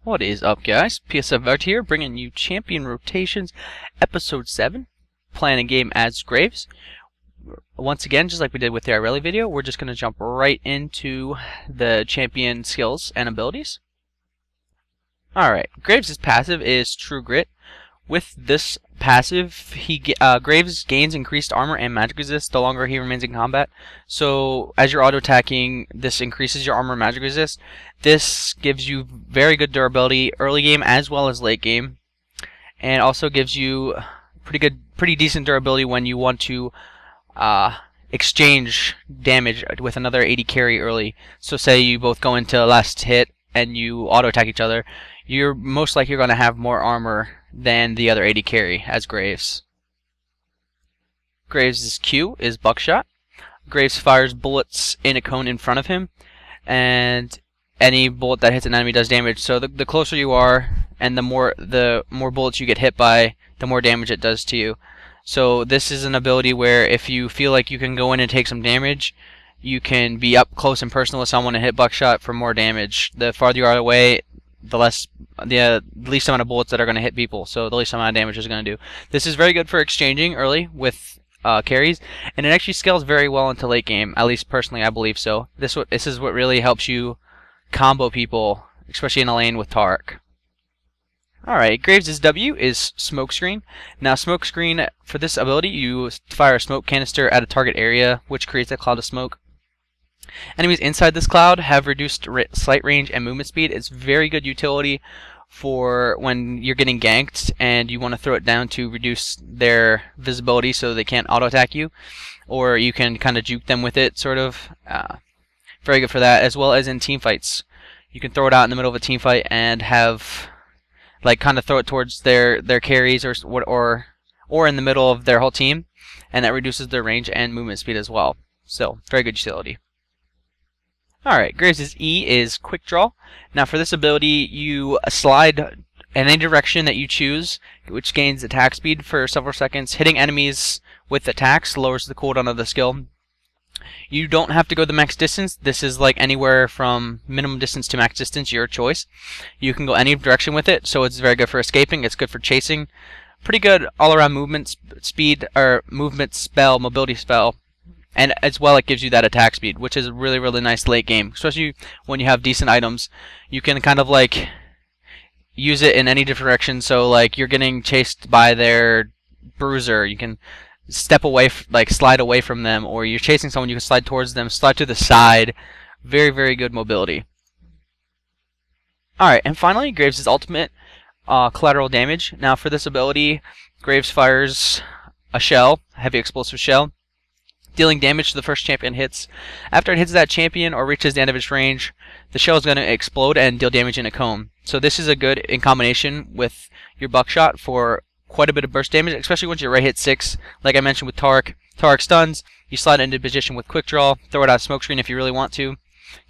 What is up, guys? PS7 Vektor here, bringing you Champion Rotations Episode 7, playing a game as Greaves. Once again, just like we did with the Ireli video, we're just going to jump right into the champion skills and abilities. Alright, Greaves' passive is True Grit. With this passive, Greaves gains increased armor and magic resist the longer he remains in combat. So, as you're auto-attacking, this increases your armor and magic resist. This gives you very good durability early game as well as late game, and also gives you pretty decent durability when you want to exchange damage with another AD carry early. So, say you both go into last hit and you auto-attack each other, you're most likely going to have more armor than the other AD carry as Greaves. Greaves' Q is Buckshot. Greaves fires bullets in a cone in front of him, and any bullet that hits an enemy does damage. So the closer you are, and the more bullets you get hit by, the more damage it does to you. So this is an ability where if you feel like you can go in and take some damage, you can be up close and personal with someone and hit Buckshot for more damage. The farther you are away, the least amount of bullets that are going to hit people, so the least amount of damage is going to do. This is very good for exchanging early with carries, and it actually scales very well into late game. At least personally, I believe so. This is what really helps you combo people, especially in a lane with Tark. Alright, Greaves' W is Smokescreen. Now, Smokescreen, for this ability, you fire a smoke canister at a target area, which creates a cloud of smoke. Enemies inside this cloud have reduced sight range and movement speed. It's very good utility for when you're getting ganked and you want to throw it down to reduce their visibility so they can't auto-attack you, or you can kind of juke them with it, sort of. Very good for that, as well as in team fights. You can throw it out in the middle of a team fight and have, like, kind of throw it towards their carries or in the middle of their whole team, and that reduces their range and movement speed as well. So, very good utility. Alright, Greaves' E is Quick Draw. Now for this ability, you slide in any direction that you choose, which gains attack speed for several seconds. Hitting enemies with attacks lowers the cooldown of the skill. You don't have to go the max distance. This is like anywhere from minimum distance to max distance, your choice. You can go any direction with it, so it's very good for escaping, it's good for chasing. Pretty good all-around movement speed, or movement spell, mobility spell. And as well, it gives you that attack speed, which is really, really nice late game. Especially when you have decent items. You can kind of like use it in any different direction. So like you're getting chased by their bruiser, you can step away, like slide away from them. Or you're chasing someone, you can slide towards them, slide to the side. Very, very good mobility. Alright, and finally, Greaves' ultimate, collateral damage. Now for this ability, Greaves fires a shell, a heavy explosive shell, dealing damage to the first champion hits. After it hits that champion or reaches the end of its range, the shell is going to explode and deal damage in a cone. So this is a good in combination with your Buckshot for quite a bit of burst damage, especially once you're right hit 6. Like I mentioned with Tark stuns, you slide into position with Quick Draw, throw it out Smokescreen if you really want to. You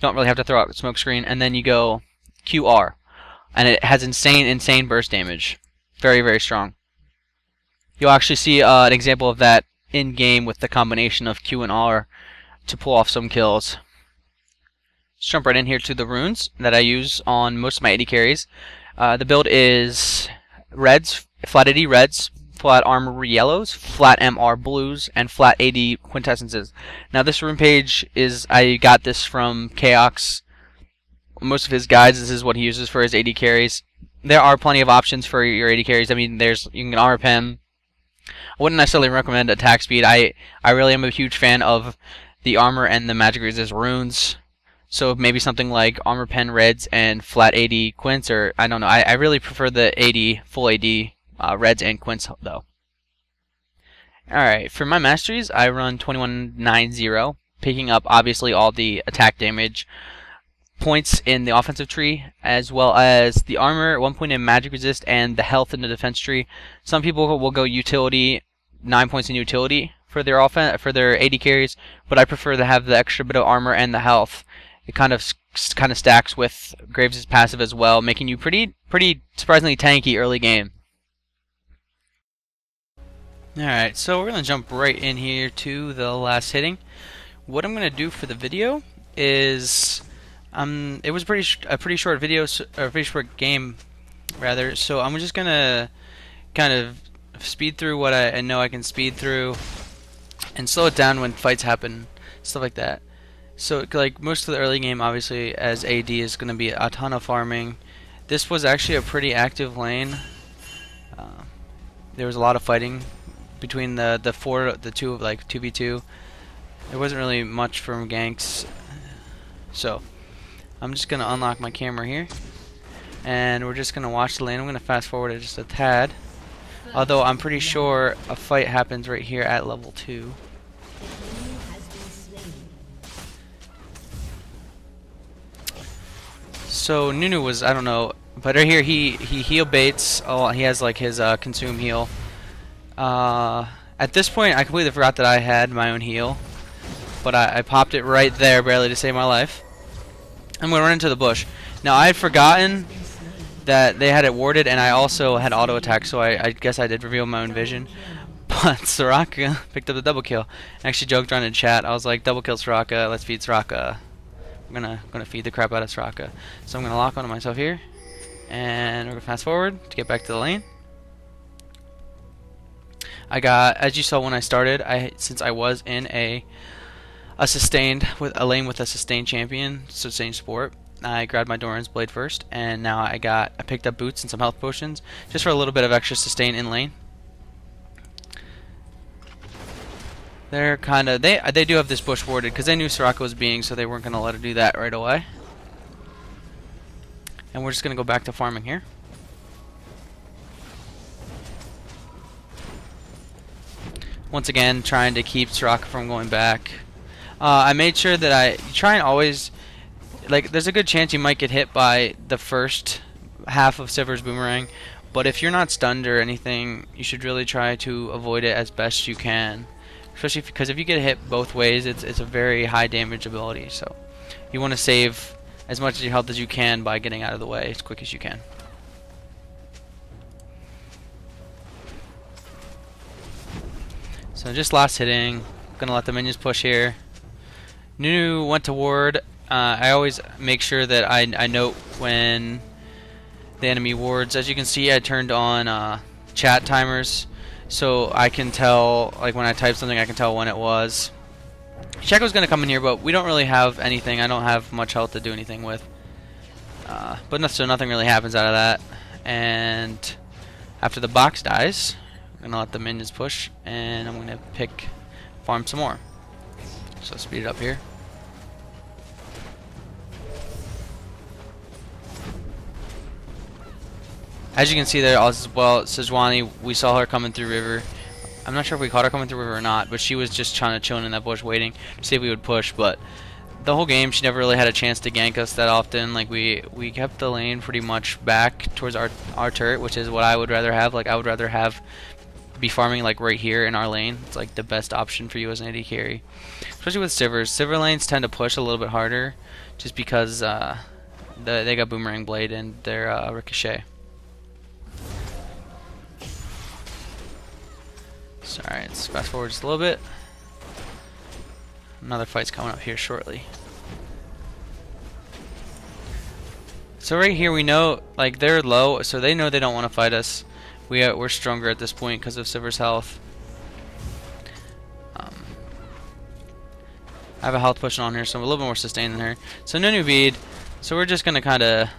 don't really have to throw out Smokescreen, and then you go QR. And it has insane burst damage. Very, very strong. You'll actually see an example of that in-game with the combination of Q and R to pull off some kills. Let's jump right in here to the runes that I use on most of my AD carries. The build is reds, flat AD reds, flat armor yellows, flat MR blues, and flat AD quintessences. Now this rune page I got this from Chaos. Most of his guides, this is what he uses for his AD carries. There are plenty of options for your AD carries. I mean, you can armor pen. I wouldn't necessarily recommend attack speed. I really am a huge fan of the armor and the magic resist runes. So maybe something like armor pen reds and flat AD quints, or I don't know. I really prefer the full AD reds and quints though. Alright, for my masteries, I run 2190, picking up obviously all the attack damage points in the offensive tree, as well as the armor, 1 point in magic resist, and the health in the defense tree. Some people will go utility, 9 points in utility for their AD carries, but I prefer to have the extra bit of armor and the health. It kind of stacks with Greaves' passive as well, making you pretty surprisingly tanky early game. Alright, so we're gonna jump right in here to the last hitting. What I'm gonna do for the video is It was a pretty short video, a pretty short game, rather. So I'm just gonna kind of speed through what I know I can speed through, and slow it down when fights happen, stuff like that. So like most of the early game, obviously, as AD is gonna be a ton of farming. This was actually a pretty active lane. There was a lot of fighting between the two of like 2v2. There wasn't really much from ganks, so I'm just gonna unlock my camera here, and we're just gonna watch the lane. I'm gonna fast forward it just a tad, although I'm pretty sure a fight happens right here at level 2. So Nunu was, I don't know, but right here he heal baits. Oh, he has like his consume heal. At this point, I completely forgot that I had my own heal, but I popped it right there, barely to save my life. I'm gonna run into the bush. Now I had forgotten that they had it warded, and I also had auto attack, so I guess I did reveal my own vision. But Soraka picked up the double kill. I actually joked around in chat. I was like, double kill Soraka. Let's feed Soraka. I'm gonna feed the crap out of Soraka. So I'm gonna lock onto myself here, and we're gonna fast forward to get back to the lane. I got, as you saw when I started, since I was in a lane with a sustained champion, sustained support, I grabbed my Dorans Blade first, and now I picked up boots and some health potions just for a little bit of extra sustain in lane. They're kind of they do have this bush warded because they knew Soraka was being, so they weren't gonna let her do that right away. And we're just gonna go back to farming here. Once again, trying to keep Soraka from going back. I made sure that I try and always, like, there's a good chance you might get hit by the first half of Silver's boomerang, but if you're not stunned or anything, you should really try to avoid it as best you can. Especially because if you get hit both ways, it's a very high damage ability. So you want to save as much of your health as you can by getting out of the way as quick as you can. So just last hitting. Gonna let the minions push here. Nunu went to ward. I always make sure that I note when the enemy wards. As you can see, I turned on chat timers, so I can tell, like when I type something, I can tell when it was. Shaco's gonna come in here, but we don't really have anything. I don't have much health to do anything with. So nothing really happens out of that. And after the box dies, I'm gonna let the minions push, and I'm gonna farm some more. So speed it up here. As you can see there as well, Sejuani, we saw her coming through river. I'm not sure if we caught her coming through river or not, but she was just trying to chill in that bush waiting to see if we would push. But the whole game, she never really had a chance to gank us that often. Like we kept the lane pretty much back towards our turret, which is what I would rather have. Like I would rather be farming like right here in our lane. It's like the best option for you as an AD carry, especially with Sivers. Sivir lanes tend to push a little bit harder, just because they got Boomerang Blade and their Ricochet. So, alright, let's fast forward just a little bit. Another fight's coming up here shortly. So right here we know, like, they're low, so they know they don't want to fight us. We're stronger at this point because of Sivir's health. I have a health potion on here, so I'm a little bit more sustained than her. So no new bead. So we're just gonna kind of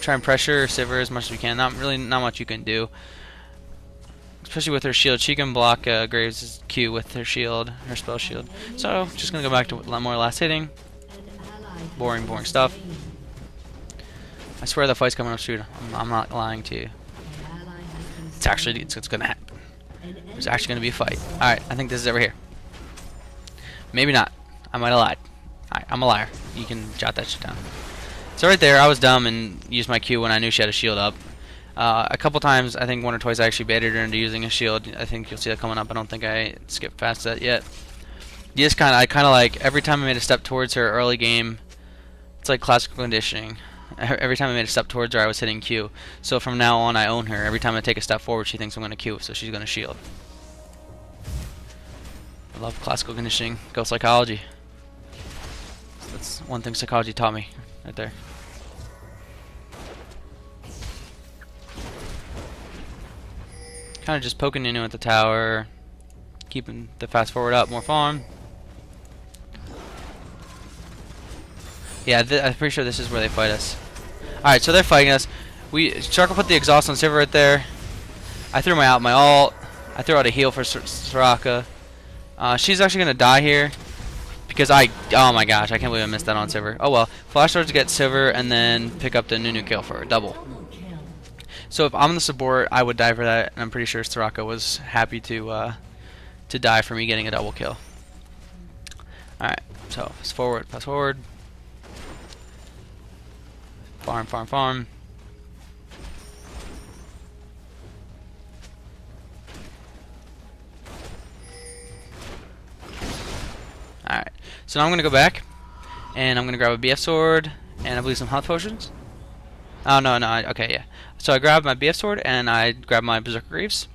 try and pressure Sivir as much as we can. Not much you can do, especially with her shield. She can block Greaves' Q with her shield, her spell shield. So just gonna go back to a lot more last hitting. Boring stuff. I swear the fight's coming up soon. I'm not lying to you. It's gonna happen. There's actually gonna be a fight. Alright, I think this is over here. Maybe not. I might have lied. Alright, I'm a liar. You can jot that shit down. So right there, I was dumb and used my Q when I knew she had a shield up. A couple times, I think one or twice, I actually baited her into using a shield. I think you'll see that coming up. I don't think I skipped past that yet. I kind of like, every time I made a step towards her early game, it's like classical conditioning. Every time I made a step towards her, I was hitting Q. So from now on, I own her. Every time I take a step forward, she thinks I'm going to Q, so she's going to shield. I love classical conditioning. Go psychology. So one thing psychology taught me right there. Kind of just poking Nunu at the tower, keeping the fast forward up, more farm. Yeah, I'm pretty sure this is where they fight us. Alright, so they're fighting us. Shark will put the exhaust on Silver right there. I threw my ult. I threw out a heal for Soraka. She's actually going to die here. Because oh my gosh, I can't believe I missed that on Silver. Oh well. Flash Swords to get Silver and then pick up the Nunu kill for a double. So if I'm the support, I would die for that. And I'm pretty sure Soraka was happy to die for me getting a double kill. Alright, so fast forward, fast forward. Farm, farm, farm. Alright, so now I'm going to go back, and I'm going to grab a BF sword, and I believe some health potions. Oh, no, okay, yeah. So I grabbed my BF sword, and I grabbed my Berserker Greaves.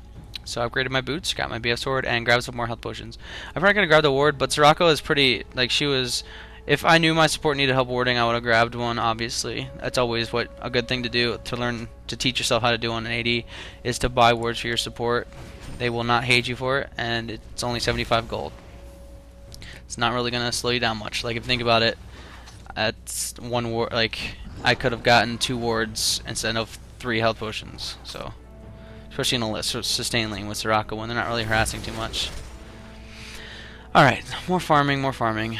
So I upgraded my boots, got my BF sword, and grabbed some more health potions. I'm probably going to grab the ward, but Soraka is pretty, like, she was... If I knew my support needed help warding, I would have grabbed one, obviously. That's always what a good thing to do, to learn, to teach yourself how to do on an AD, is to buy wards for your support. They will not hate you for it, and it's only 75 gold. It's not really going to slow you down much. Like, if you think about it, that's one ward, like, I could have gotten 2 wards instead of 3 health potions, so. Especially in a sustain lane with Soraka when they're not really harassing too much. Alright, more farming, more farming.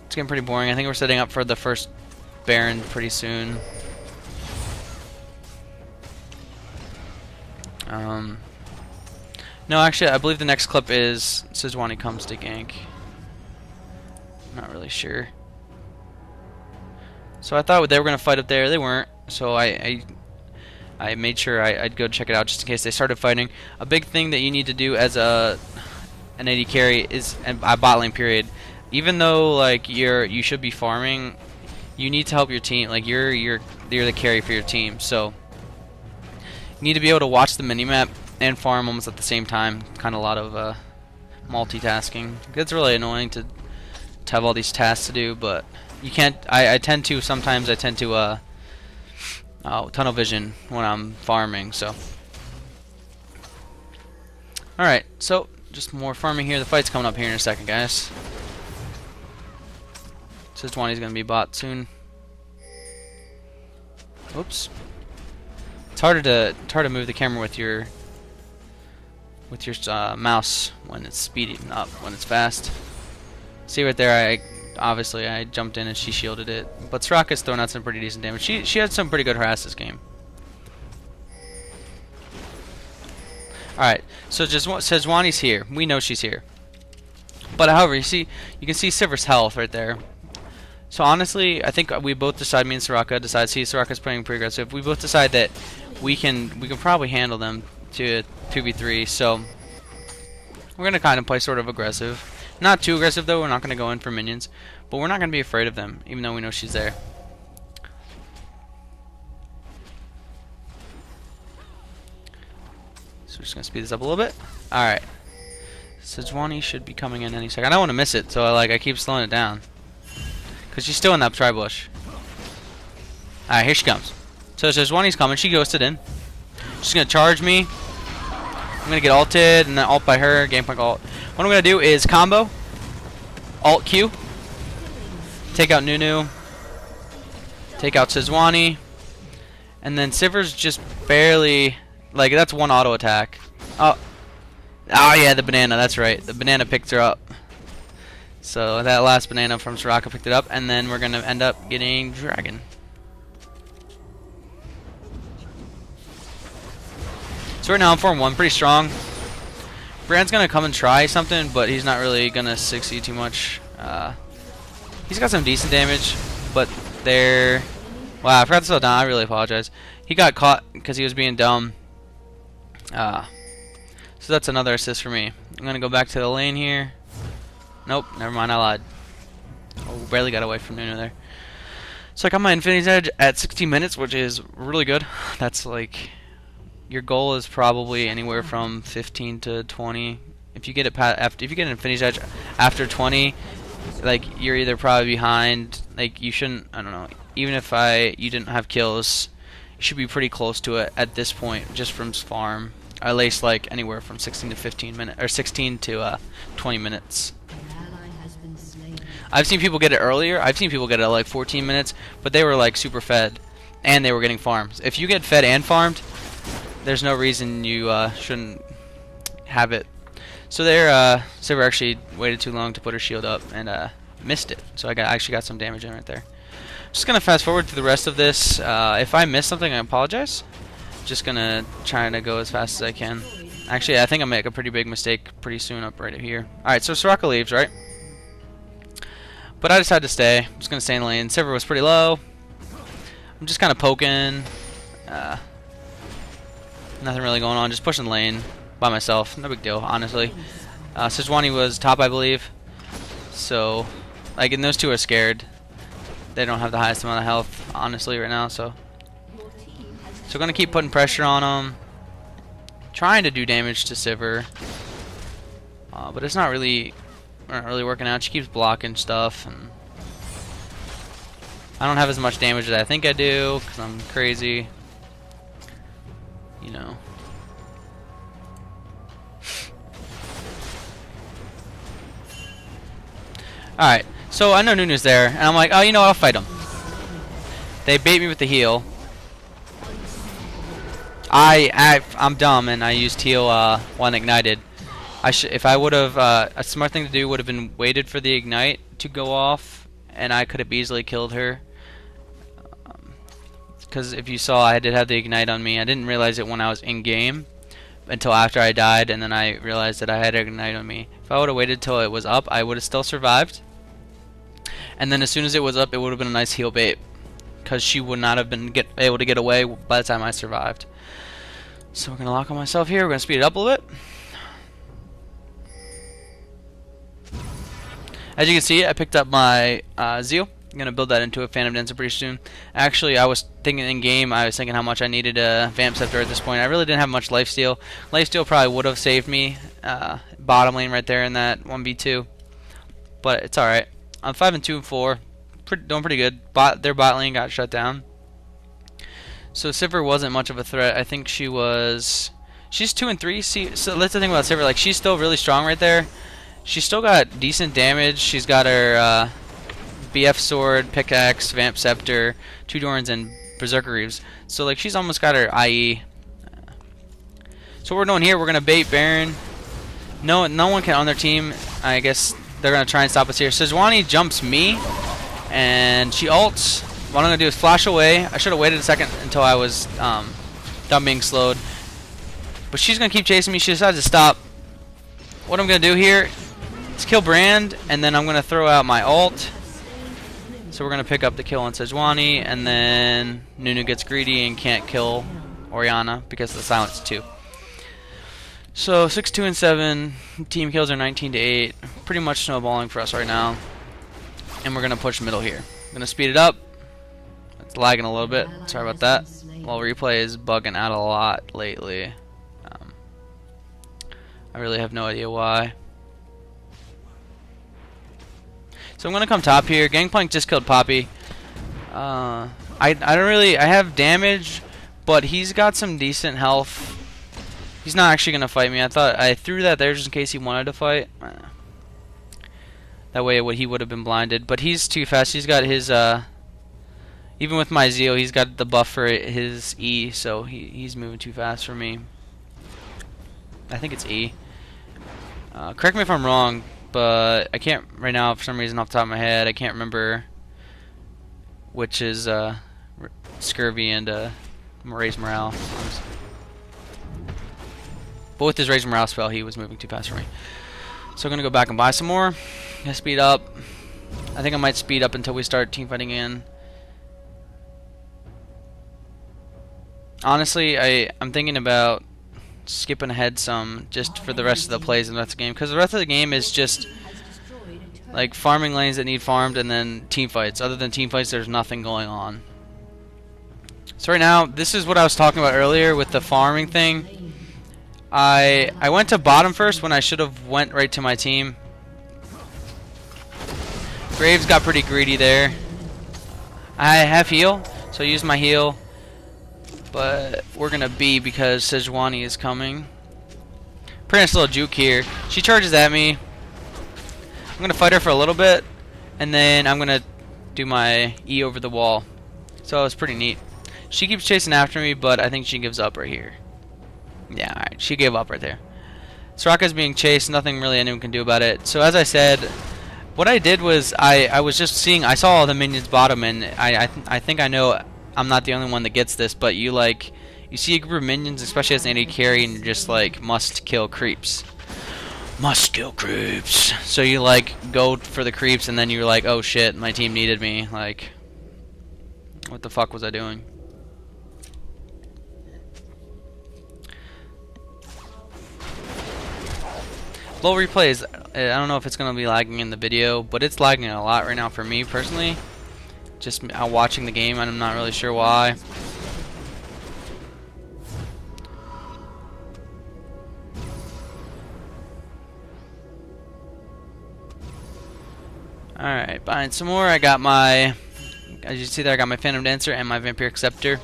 It's getting pretty boring. I think we're setting up for the first Baron pretty soon. No, actually, I believe the next clip is Sejuani comes to gank. I'm not really sure. So I thought they were going to fight up there. They weren't. So I made sure I'd go check it out just in case they started fighting. A big thing that you need to do as an AD carry is a bot lane period. Even though like you should be farming, you need to help your team. Like you're the carry for your team, so you need to be able to watch the minimap and farm almost at the same time. Kind of a lot of multitasking. It's really annoying to have all these tasks to do, but you can't. I tend to sometimes tunnel vision when I'm farming. So all right, so just more farming here. The fight's coming up here in a second, guys. Sejuani's gonna be bot soon. Oops. It's harder to move the camera with your mouse when it's speeding up, when it's fast. See right there, obviously I jumped in and she shielded it, but Soraka's throwing out some pretty decent damage. She had some pretty good harass this game. All right, so just Sejuani's here. We know she's here, but however, you can see Silver's health right there. So honestly, I think we both decide, me and Soraka decide, see Soraka's playing pretty aggressive. We both decide that we can probably handle them to 2v3. So we're gonna kind of play sort of aggressive, not too aggressive though. We're not gonna go in for minions, but we're not gonna be afraid of them, even though we know she's there. So we're just gonna speed this up a little bit. All right, Sejuani should be coming in any second. I don't want to miss it, so I keep slowing it down. Because she's still in that tri-bush. Alright, here she comes. So Sejuani's coming. She ghosted in. She's going to charge me. I'm going to get ulted and then ult by her. Gangplank ult. What I'm going to do is combo. Alt Q. Take out Nunu. Take out Sejuani. And then Silver's just barely... Like, that's one auto attack. Oh yeah, the banana. That's right. The banana picked her up. So that last banana from Soraka picked it up, and then we're going to end up getting Dragon. So right now I'm 4-1, pretty strong. Brand's going to come and try something, but he's not really going to succeed too much. He's got some decent damage, but they're... Wow, I forgot to slow down. I really apologize. He got caught because he was being dumb. So that's another assist for me. I'm going to go back to the lane here. Nope, never mind, I lied. Oh, barely got away from Nunu there. So I got my Infinity's Edge at 60 minutes, which is really good. That's like, your goal is probably anywhere from 15 to 20. If you get it if you get an Infinity's Edge after 20, like you're either probably behind Like, you shouldn't, I don't know, even if you didn't have kills, you should be pretty close to it at this point, just from farm. At least, like, anywhere from 16 to 15 minutes, or 16 to 20 minutes. I've seen people get it earlier. I've seen people get it at, like, 14 minutes, but they were, like, super fed, and they were getting farms. If you get fed and farmed, there's no reason you shouldn't have it. So there, Silver actually waited too long to put her shield up, and missed it. So I actually got some damage in right there. Just gonna fast forward through the rest of this. If I missed something, I apologize. Just gonna try to go as fast as I can. Actually, I think I'll make a pretty big mistake pretty soon up right here. Alright, so Soraka leaves, right? But I decided to stay. I'm just gonna stay in lane. Silver was pretty low. I'm just kind of poking. Nothing really going on. Just pushing lane by myself. No big deal, honestly. Sejuani was top, I believe. So, like, and those two are scared. They don't have the highest amount of health, honestly, right now. So we're gonna keep putting pressure on them, trying to do damage to Silver, but it's not really working out. She keeps blocking stuff, and I don't have as much damage as I think I do because I'm crazy, you know. Alright, so I know Nunu's there, and I'm like, oh, you know what, I'll fight him. They bait me with the heal. I'm dumb, and I used heal when ignited. If I would have, a smart thing to do would have been waited for the ignite to go off, and I could have easily killed her. Because if you saw, I did have the ignite on me. I didn't realize it when I was in game until after I died, and then I realized that I had ignite on me. If I would have waited till it was up, I would have still survived. And then as soon as it was up, it would have been a nice heal bait, because she would not have been able to get away by the time I survived. So we're gonna lock on myself here. We're gonna speed it up a little bit. As you can see, I picked up my Zeal. I'm gonna build that into a Phantom Dancer pretty soon. Actually, I was thinking in game, I was thinking how much I needed a Vamp Scepter at this point. I really didn't have much lifesteal. Lifesteal probably would have saved me bottom lane right there in that 1v2, but it's all right. I'm 5 and 2 and 4, doing pretty good. Their bot lane got shut down, so Silver wasn't much of a threat. I think she's 2 and 3. See, so that's the thing about Silver. Like, she's still really strong right there. She's still got decent damage. She's got her BF Sword, Pickaxe, Vamp Scepter, 2 Dorans, and Berserker Greaves. So, like, she's almost got her IE. So what we're doing here, we're gonna bait Baron. No one can on their team. I guess they're gonna try and stop us here. Sejuani jumps me, and she ults. What I'm gonna do is flash away. I should have waited a second until I was done being slowed. But she's gonna keep chasing me. She decides to stop. What I'm gonna do here is kill Brand, and then I'm gonna throw out my ult. So we're gonna pick up the kill on Sejuani, and then Nunu gets greedy and can't kill Orianna because of the silence 2. So 6, 2, and 7. Team kills are 19 to 8. Pretty much snowballing for us right now. And we're gonna push middle here. I'm gonna speed it up. It's lagging a little bit. Sorry about that. Well, replay is bugging out a lot lately. I really have no idea why. So I'm gonna come top here. Gangplank just killed Poppy. I have damage, but he's got some decent health. He's not actually gonna fight me. I thought I threw that there just in case he wanted to fight. That way he would have been blinded. But he's too fast. He's got his even with my Zeal, he's got the buff for his E, so he's moving too fast for me. I think it's E. Correct me if I'm wrong, but I can't right now for some reason off the top of my head. I can't remember which is Scurvy and Raise Morale. But with his Raise Morale spell, he was moving too fast for me. So I'm gonna go back and buy some more. Gonna speed up. I think I might speed up until we start team fighting in. Honestly, I'm thinking about skipping ahead some just for the rest of the plays in the rest of the game, because the rest of the game is just like farming lanes that need farmed and then team fights. Other than team fights, there's nothing going on. So right now, this is what I was talking about earlier with the farming thing. I went to bottom first when I should have went right to my team. Greaves got pretty greedy there. I have heal, so I use my heal. But we're gonna B because Sejuani is coming. Pretty nice little juke here. She charges at me. I'm gonna fight her for a little bit, and then I'm gonna do my E over the wall. So it's pretty neat. She keeps chasing after me, but I think she gives up right here. Yeah, alright, she gave up right there. Soraka's being chased, nothing really anyone can do about it. So as I said, what I did was I was just seeing, I saw all the minions bottom, and I think I know I'm not the only one that gets this, but you see a group of minions, especially as an AD carry, and you're just like, must kill creeps. Must kill creeps. So you like go for the creeps, and then you're like, oh shit, my team needed me. Like, what the fuck was I doing? Low replays. I don't know if it's gonna be lagging in the video, but it's lagging a lot right now for me personally. Just watching the game, and I'm not really sure why. Alright, buying some more. I got my, as you see there, I got my Phantom Dancer and my Vampiric Scepter.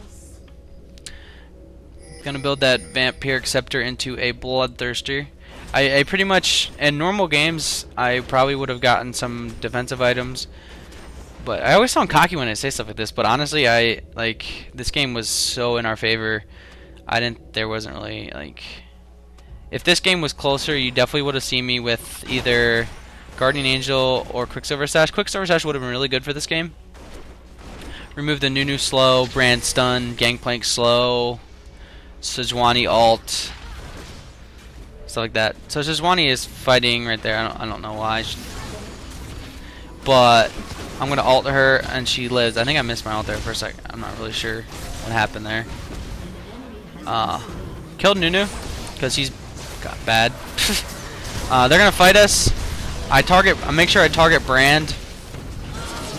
Gonna build that Vampiric Scepter into a Bloodthirster. I pretty much, in normal games, I probably would have gotten some defensive items. But I always sound cocky when I say stuff like this, but honestly, this game was so in our favor. There wasn't really, if this game was closer, you definitely would have seen me with either Guardian Angel or QuickSilver Sash. QuickSilver Sash would have been really good for this game. Remove the Nunu slow, Brand stun, Gangplank slow, Sejuani alt, stuff like that. So Sejuani is fighting right there. I don't know why. But I'm gonna ult her and she lives. I think I missed my ult there for a second. I'm not really sure what happened there. Killed Nunu because he's got bad. They're gonna fight us. I make sure I target Brand.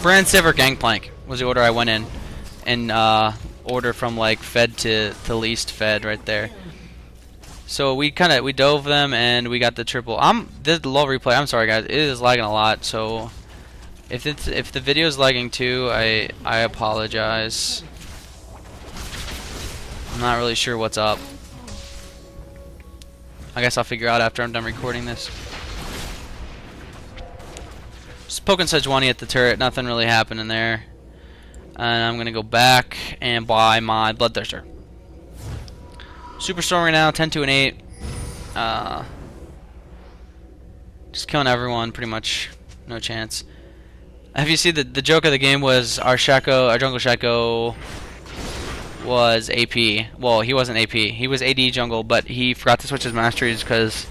Brand, Sivir, Gangplank was the order I went in order from like fed to least fed right there. So we dove them and we got the triple. This is the low replay. I'm sorry guys, it is lagging a lot. So if the video is lagging too, I apologize. I'm not really sure what's up. I guess I'll figure out after I'm done recording this. Just poking Sejuani at the turret, nothing really happened in there. And I'm gonna go back and buy my Bloodthirster. Superstorm right now, 10, 2, and 8. Just killing everyone, pretty much, no chance. Have you seen the joke of the game was our jungle Shaco was AP. Well, he wasn't AP. He was AD jungle, but he forgot to switch his masteries because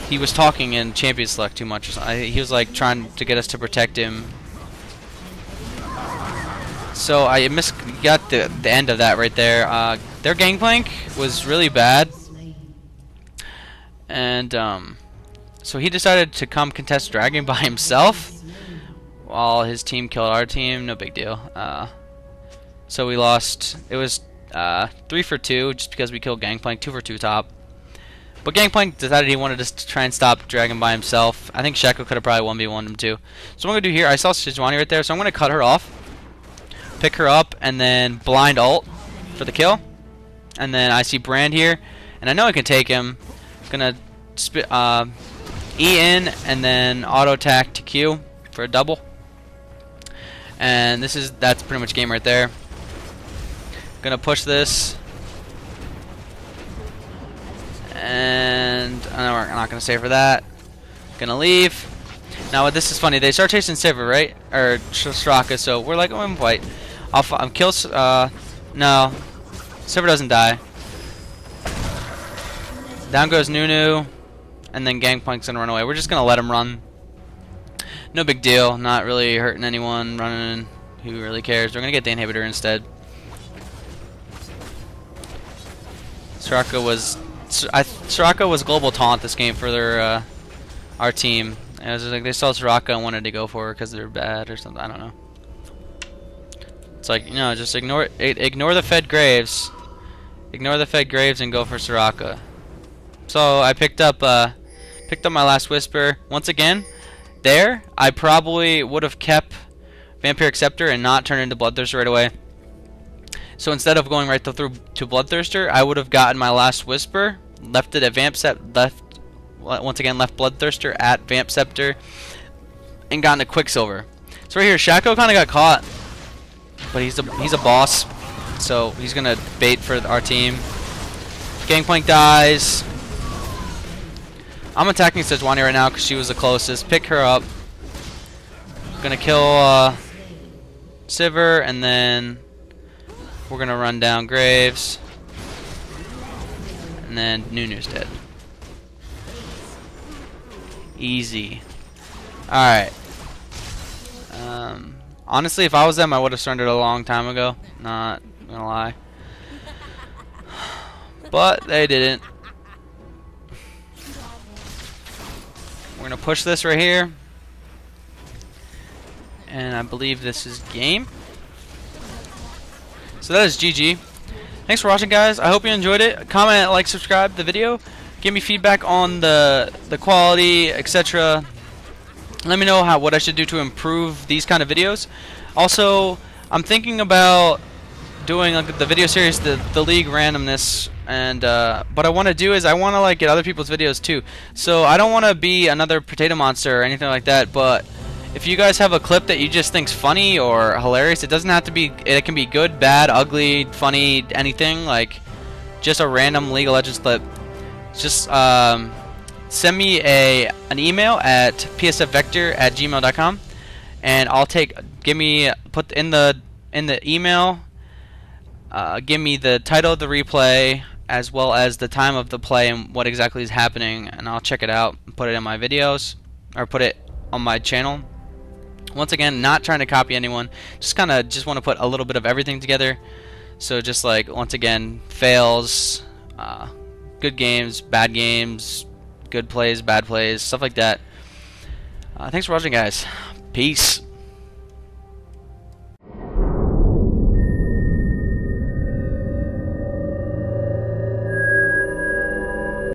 he was talking in champion select too much. He was like trying to get us to protect him. So I got the end of that right there. Their Gangplank was really bad, and so he decided to come contest Dragon by himself while his team killed our team. No big deal. So we lost. It was 3 for 2 just because we killed Gangplank, 2 for 2 top. But Gangplank decided he wanted us to try and stop Dragon by himself. I think Shaco could have probably 1v1'd him too. So what I'm going to do here, I saw Sejuani right there, so I'm going to cut her off, pick her up, and then blind ult for the kill. And then I see Brand here, and I know I can take him. Gonna E in, and then auto attack to Q for a double. And that's pretty much game right there. Gonna push this. And I know we're not gonna save for that. Gonna leave. Now this is funny. They start chasing Sivir, right? Or Soraka, so we're like, oh, I'm white. I'll kill. No, Sivir doesn't die. Down goes Nunu, and then Gangplank's gonna run away. We're just gonna let him run. No big deal. Not really hurting anyone. Running. Who really cares? We're gonna get the inhibitor instead. Soraka was global taunt this game for their our team. It was like they saw Soraka and wanted to go for her because they're bad or something. I don't know. It's like, you know, just ignore the fed Greaves. Ignore the fed Greaves and go for Soraka. So I picked up my last Whisper. Once again, there I probably would have kept Vampiric Scepter and not turn into Bloodthirster right away. So instead of going right through to Bloodthirster, I would have gotten my last Whisper, left it at once again left Bloodthirster at Vamp Scepter, and gotten a QuickSilver. So right here, Shaco kind of got caught, but he's a boss, so he's gonna bait for our team. Gangplank dies. I'm attacking Sejuani right now because she was the closest. Pick her up. Gonna kill Sivir, and then we're gonna run down Greaves, and then Nunu's dead. Easy. Alright. Honestly, if I was them, I would have surrendered a long time ago. Not gonna lie. But they didn't. We're gonna push this right here. And I believe this is game. So that is GG. Thanks for watching, guys. I hope you enjoyed it. Comment, like, subscribe the video. Give me feedback on the quality, etc. Let me know what I should do to improve these kind of videos. Also, I'm thinking about doing like the video series, the league randomness, and what I want to do is I want to like get other people's videos too. So I don't want to be another potato monster or anything like that, but if you guys have a clip that you just think's funny or hilarious, it doesn't have to be, it can be good, bad, ugly, funny, anything, like just a random League of Legends clip. Just send me an email at psfvektor@gmail.com, and I'll put in the email, give me the title of the replay as well as the time of the play and what exactly is happening, and I'll check it out and put it in my videos or put it on my channel. Once again, not trying to copy anyone, just want to put a little bit of everything together. So just like, once again, fails, good games, bad games, good plays, bad plays, stuff like that. Thanks for watching, guys. Peace.